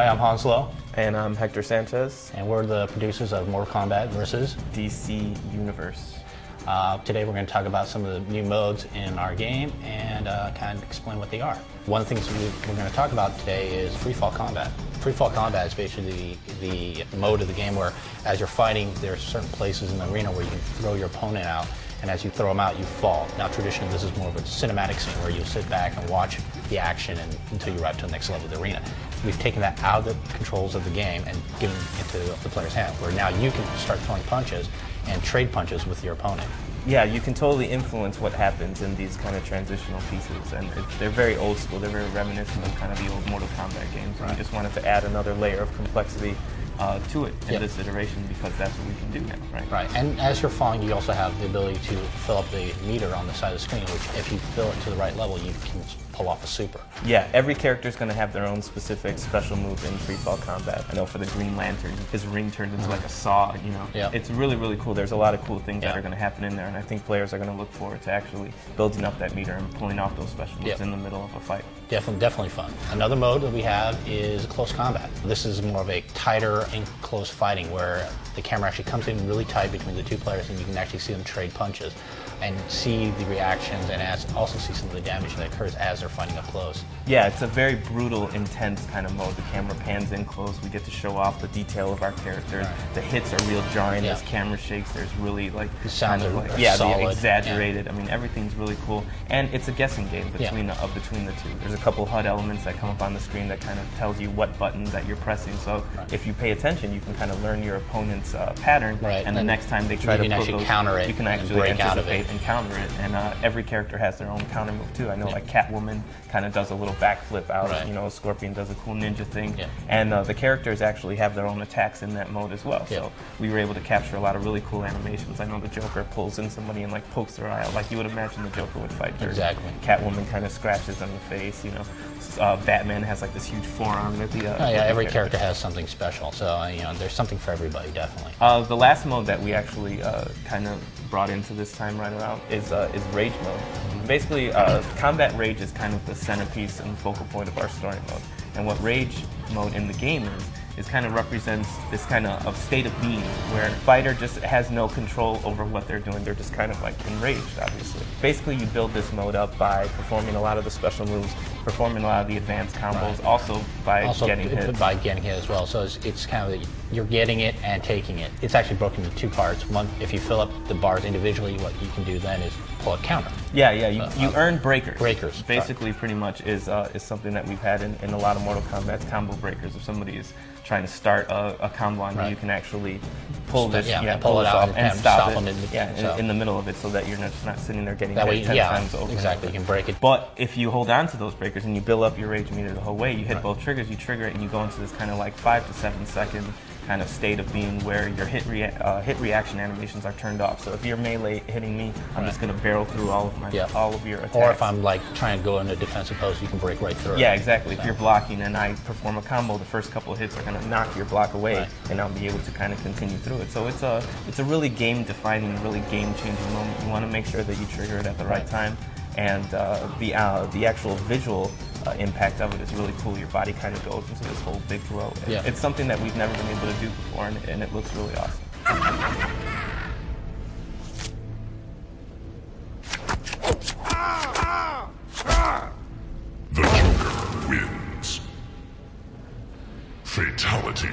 Hi, I'm Hanslow. And I'm Hector Sanchez. And we're the producers of Mortal Kombat versus DC Universe. Today we're going to talk about some of the new modes in our game and kind of explain what they are. One of the things we're going to talk about today is freefall combat. Freefall combat is basically the mode of the game where as you're fighting, there are certain places in the arena where you can throw your opponent out, and as you throw them out, you fall. Now traditionally this is more of a cinematic scene where you sit back and watch the action until you arrive to the next level of the arena. We've taken that out of the controls of the game and given it into the player's hand, where now you can start throwing punches and trade punches with your opponent. Yeah, you can totally influence what happens in these kind of transitional pieces, and they're very old school. They're very reminiscent of kind of the old Mortal Kombat games. Right. We just wanted to add another layer of complexity to it in this iteration because that's what we can do now, right? Right, and as you're falling, you also have the ability to fill up the meter on the side of the screen, which if you fill it to the right level, you can pull off a super. Yeah, every character is going to have their own specific special move in freefall combat. I know for the Green Lantern, his ring turns into like a saw, you know. Yeah. It's really, really cool. There's a lot of cool things that are going to happen in there, and I think players are going to look forward to actually building up that meter and pulling off those special moves in the middle of a fight. Definitely fun. Another mode that we have is close combat. This is more of a tighter and close fighting where the camera actually comes in really tight between the two players and you can actually see them trade punches and see the reactions and also see some of the damage that occurs as they're fighting up close. Yeah, it's a very brutal, intense kind of mode. The camera pans in close. We get to show off the detail of our characters. Right. The hits are real jarring. As camera shakes, there's really like the sounds kind of are solid. The exaggerated. I mean, everything's really cool, and it's a guessing game between the two. There's a couple HUD elements that come up on the screen that kind of tells you what button that you're pressing. So if you pay attention, you can kind of learn your opponent's pattern, and the next time they try to pull those, counter it, you can actually break out of it and counter it. And every character has their own counter move too. I know like Catwoman kind of does a little backflip out. You know, Scorpion does a cool ninja thing. And the characters actually have their own attacks in that mode as well. So we were able to capture a lot of really cool animations. I know the Joker pulls in somebody and like pokes their eye out, like you would imagine the Joker would fight. Exactly. Catwoman kind of scratches on the face. You know, Batman has like this huge forearm that the every character has something special. So you know, there's something for everybody, definitely. The last mode that we actually kind of brought into this time right around is Rage mode. Basically, Combat Rage is kind of the centerpiece and focal point of our story mode. And what Rage mode in the game is kind of represents this kind of state of being where the fighter just has no control over what they're doing. They're just kind of like enraged, obviously. Basically, you build this mode up by performing a lot of the special moves, performing a lot of the advanced combos, also by getting hit. By getting hit as well. So it's kind of you're getting it and taking it. It's actually broken into two parts. One, if you fill up the bars individually, what you can do then is pull a counter. Yeah, you earn breakers. Breakers. Basically, pretty much is something that we've had in a lot of Mortal Kombat, combo breakers. If somebody is trying to start a combo on you, you can actually pull this, pull it off and stop it in the middle of it so that you're not sitting there getting hit 10 times over. Exactly, you can break it. But if you hold on to those breakers and you build up your rage meter the whole way, you hit both triggers, you trigger it, and you go into this kind of like 5 to 7 second kind of state of being where your hit reaction animations are turned off. So if you're melee hitting me, I'm just going to barrel through all of your attacks. Or if I'm like trying to go into a defensive pose, you can break right through it. Yeah, exactly. If you're blocking and I perform a combo, the first couple of hits are going to knock your block away, and I'll be able to kind of continue through it. So it's a really game-defining, really game-changing moment. You want to make sure that you trigger it at the right time, and the actual visual impact of it is really cool. Your body kind of goes into this whole big glow. It's something that we've never been able to do before, and it looks really awesome. The Joker wins. Fatality.